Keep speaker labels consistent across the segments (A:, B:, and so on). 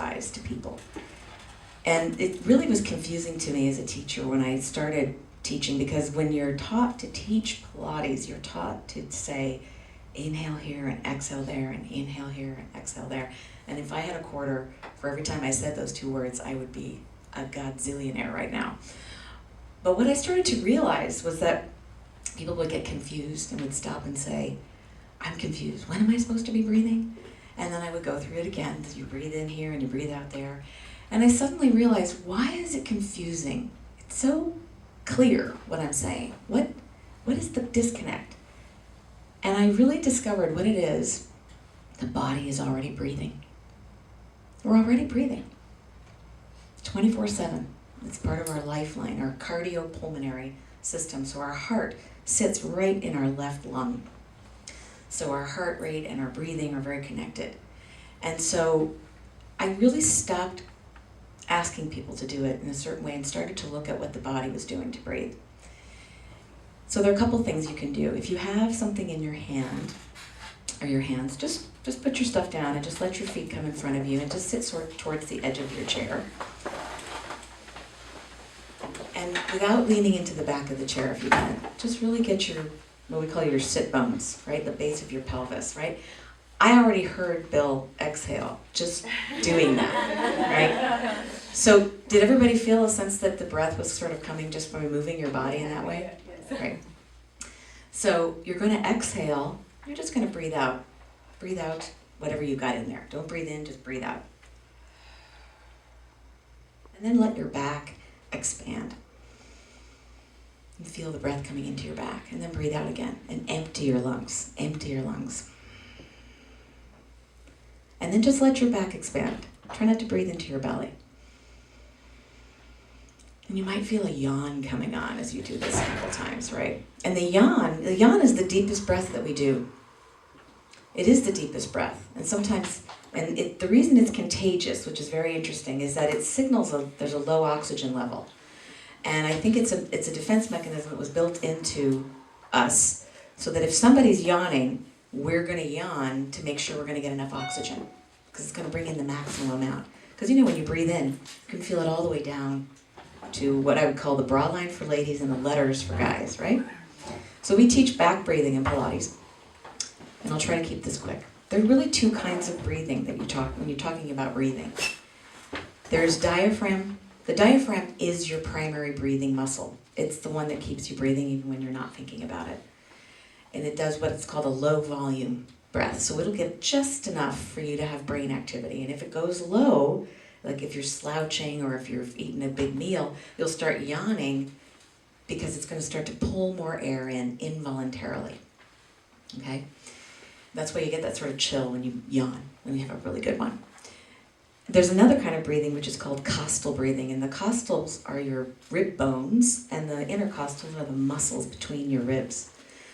A: exercise to people. And it really was confusing to me as a teacher when I started teaching, because when you're taught to teach Pilates, you're taught to say, inhale here and exhale there, and inhale here and exhale there. And if I had a quarter for every time I said those two words, I would be a godzillionaire right now. But what I started to realize was that people would get confused and would stop and say, I'm confused. When am I supposed to be breathing? And then I would go through it again. You breathe in here and you breathe out there. And I suddenly realized, why is it confusing? It's so clear what I'm saying. What is the disconnect? And I really discovered what it is. The body is already breathing. We're already breathing. 24/7. It's part of our lifeline, our cardiopulmonary system. So our heart sits right in our left lung. So our heart rate and our breathing are very connected. And so I really stopped asking people to do it in a certain way and started to look at what the body was doing to breathe. So there are a couple things you can do. If you have something in your hand, or your hands, just put your stuff down and just let your feet come in front of you and just sit sort of towards the edge of your chair. And without leaning into the back of the chair if you can, just really get your, what we call your sit bones, right? The base of your pelvis, right? I already heard Bill exhale, just doing that, right? So did everybody feel a sense that the breath was sort of coming just from moving your body in that way? Right. So you're going to exhale, you're just going to breathe out. Breathe out whatever you got in there. Don't breathe in, just breathe out. And then let your back expand. And feel the breath coming into your back. And then breathe out again. And empty your lungs. Empty your lungs. And then just let your back expand. Try not to breathe into your belly. And you might feel a yawn coming on as you do this a couple times, right? And the yawn is the deepest breath that we do. It is the deepest breath. And sometimes, the reason it's contagious, which is very interesting, is that it signals there's a low oxygen level. And I think it's a defense mechanism that was built into us so that if somebody's yawning, we're going to yawn to make sure we're going to get enough oxygen, because it's going to bring in the maximum amount. Because when you breathe in, you can feel it all the way down to what I would call the bra line for ladies and the letters for guys, right? So we teach back breathing in Pilates, and I'll try to keep this quick. There are really two kinds of breathing that when you're talking about breathing. There's diaphragm. The diaphragm is your primary breathing muscle. It's the one that keeps you breathing even when you're not thinking about it. And it does what's called a low volume breath. So it'll get just enough for you to have brain activity. And if it goes low, like if you're slouching or if you're eating a big meal, you'll start yawning because it's going to start to pull more air in involuntarily. Okay? That's why you get that sort of chill when you yawn, when you have a really good one. There's another kind of breathing which is called costal breathing, and the costals are your rib bones, and the intercostals are the muscles between your ribs.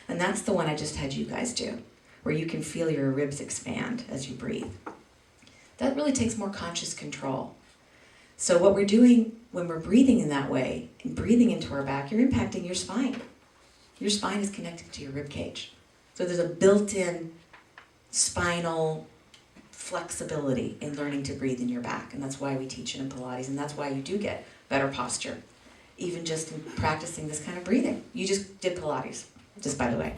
A: And that's the one I just had you guys do, where you can feel your ribs expand as you breathe. That really takes more conscious control. So what we're doing when we're breathing in that way, and breathing into our back, you're impacting your spine. Your spine is connected to your rib cage. So there's a built-in spinal flexibility in learning to breathe in your back, and that's why we teach it in Pilates, and that's why you do get better posture, even just in practicing this kind of breathing. You just did Pilates, just by the way.